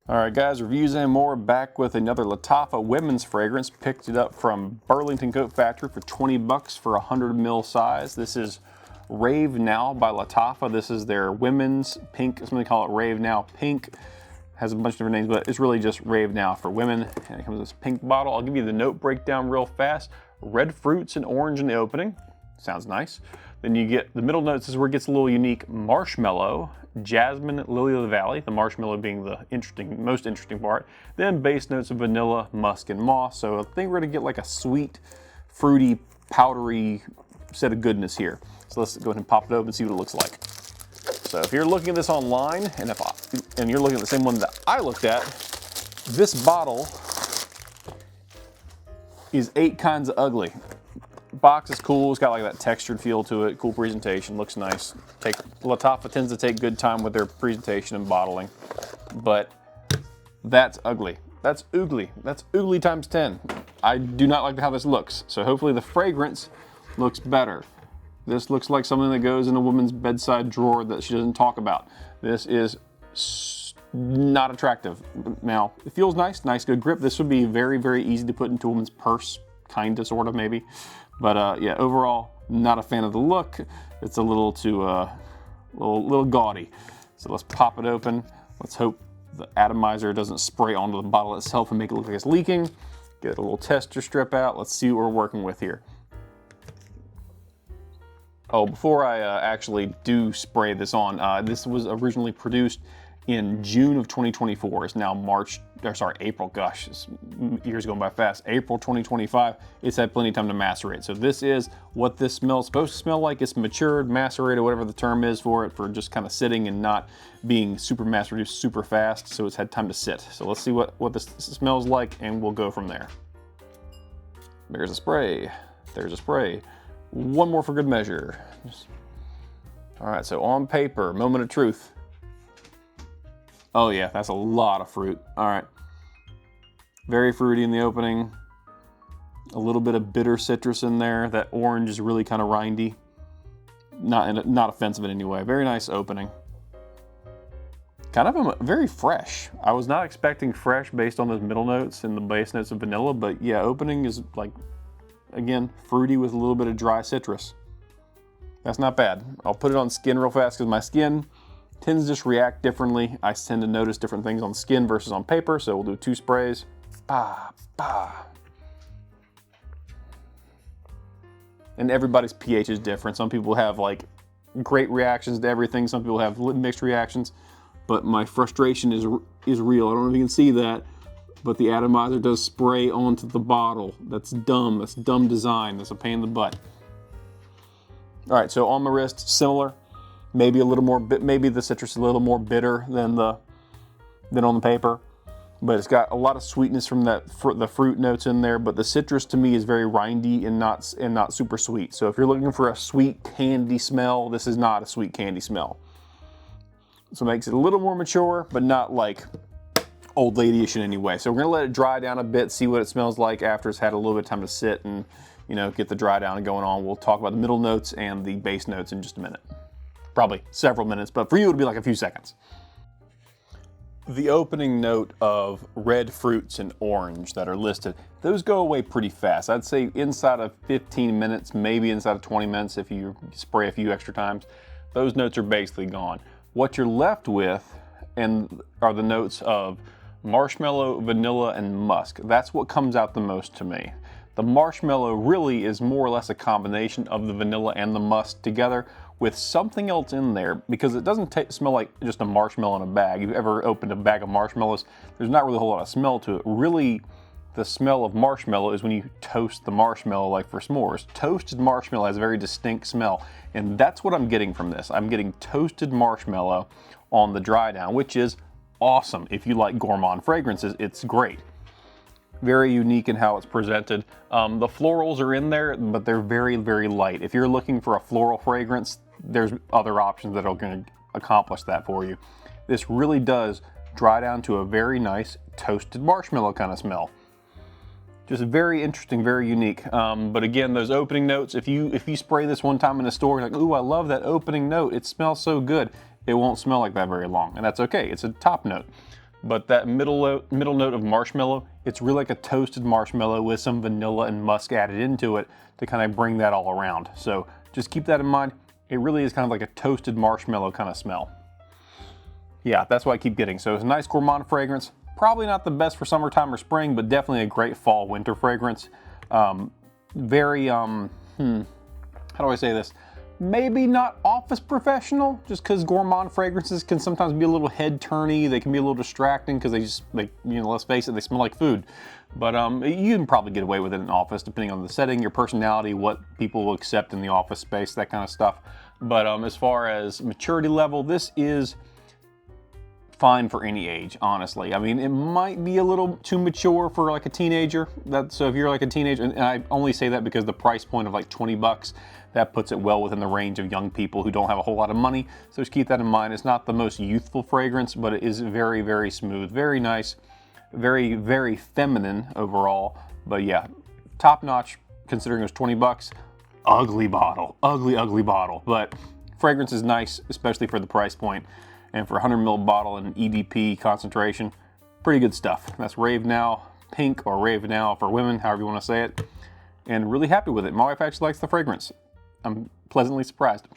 All right, guys, reviews and more. Back with another Lattafa women's fragrance. Picked it up from Burlington Coat Factory for 20 bucks for 100 ml size. This is Rave Now by Lattafa. This is their women's pink. Something call it Rave Now Pink. Has a bunch of different names, but it's really just Rave Now for women. And it comes in this pink bottle. I'll give you the note breakdown real fast. Red fruits and orange in the opening. Sounds nice. Then you get the middle notes. This is where it gets a little unique. Marshmallow, jasmine, lily of the valley. The marshmallow being the most interesting part. Then base notes of vanilla, musk, and moss. So I think we're gonna get like a sweet, fruity, powdery set of goodness here. So let's go ahead and pop it open and see what it looks like. So if you're looking at this online, and you're looking at the same one that I looked at, this bottle is 8 kinds of ugly. Box is cool, it's got like that textured feel to it, cool presentation, looks nice. Lattafa tends to take good time with their presentation and bottling, but that's ugly. That's oogly. That's oogly times 10. I do not like how this looks, so hopefully the fragrance looks better. This looks like something that goes in a woman's bedside drawer that she doesn't talk about. This is not attractive. Now, it feels nice, good grip. This would be very, very easy to put into a woman's purse, kinda, sorta, maybe. But yeah, overall, not a fan of the look. It's a little too, little gaudy. So let's pop it open. Let's hope the atomizer doesn't spray onto the bottle itself and make it look like it's leaking. Get a little tester strip out. Let's see what we're working with here. Oh, before I actually do spray this on, this was originally produced in June of 2024. It's now April, gosh, this year's going by fast. April 2025, it's had plenty of time to macerate. So this is what this smells supposed to smell like. It's matured, macerated, whatever the term is for it, for just kind of sitting and not being super mass reduced super fast. So it's had time to sit. So let's see what this smells like and we'll go from there. There's a spray, there's a spray. One more for good measure. All right, so on paper, moment of truth. Oh yeah, that's a lot of fruit. All right. Very fruity in the opening. A little bit of bitter citrus in there. That orange is really kind of rindy. Not offensive in any way. Very nice opening. Kind of very fresh. I was not expecting fresh based on those middle notes and the base notes of vanilla, but yeah, opening is like, again, fruity with a little bit of dry citrus. That's not bad. I'll put it on skin real fast because my skin tends to just react differently. I tend to notice different things on skin versus on paper, so we'll do 2 sprays. Bah, bah. And everybody's pH is different. Some people have like great reactions to everything. Some people have mixed reactions, but my frustration is real. I don't know if you can see that, but the atomizer does spray onto the bottle. That's dumb. That's dumb design. That's a pain in the butt. All right, so on my wrist, similar. Maybe a little more, maybe the citrus is a little more bitter than on the paper, but it's got a lot of sweetness from the fruit notes in there. But the citrus to me is very rindy and not super sweet. So if you're looking for a sweet candy smell, this is not a sweet candy smell. So it makes it a little more mature, but not like old ladyish in any way. So we're gonna let it dry down a bit, see what it smells like after it's had a little bit of time to sit and get the dry down going on. We'll talk about the middle notes and the base notes in just a minute. Probably several minutes, but for you it'll be like a few seconds. The opening note of red fruits and orange that are listed, those go away pretty fast. I'd say inside of 15 minutes, maybe inside of 20 minutes if you spray a few extra times. Those notes are basically gone. What you're left with are the notes of marshmallow, vanilla, and musk. That's what comes out the most to me. The marshmallow really is more or less a combination of the vanilla and the musk together with something else in there, because it doesn't smell like just a marshmallow in a bag. You've ever opened a bag of marshmallows? There's not really a whole lot of smell to it. Really, the smell of marshmallow is when you toast the marshmallow like for s'mores. Toasted marshmallow has a very distinct smell, and that's what I'm getting from this. I'm getting toasted marshmallow on the dry down, which is awesome. If you like gourmand fragrances, it's great. Very unique in how it's presented. The florals are in there, but they're very, very light. If you're looking for a floral fragrance, there's other options that are going to accomplish that for you. This really does dry down to a very nice toasted marshmallow kind of smell. Just very interesting, very unique. But again, those opening notes, if you spray this one time in a store, you're like, ooh, I love that opening note. It smells so good. It won't smell like that very long, and that's okay. It's a top note. but that middle note of marshmallow, it's really like a toasted marshmallow with some vanilla and musk added into it to kind of bring that all around. So just keep that in mind. It really is kind of like a toasted marshmallow kind of smell. Yeah, that's what I keep getting. So it's a nice gourmand fragrance. Probably not the best for summertime or spring, but definitely a great fall winter fragrance. Very, how do I say this? Maybe not office professional, just because gourmand fragrances can sometimes be a little head turny. They can be a little distracting because let's face it, they smell like food. But you can probably get away with it in office, depending on the setting, your personality, what people will accept in the office space, that kind of stuff. But as far as maturity level, this is fine for any age, honestly. I mean, it might be a little too mature for like a teenager. So if you're like a teenager, and I only say that because the price point of like 20 bucks, that puts it well within the range of young people who don't have a whole lot of money. So just keep that in mind. It's not the most youthful fragrance, but it is very, very smooth, very nice, very, very feminine overall. But yeah, top notch considering it was 20 bucks. Ugly bottle, ugly bottle. But fragrance is nice, especially for the price point. And for a 100 ml bottle and EDP concentration, pretty good stuff. That's Rave Now Pink, or Rave Now for women, however you want to say it. And really happy with it. My wife actually likes the fragrance. I'm pleasantly surprised.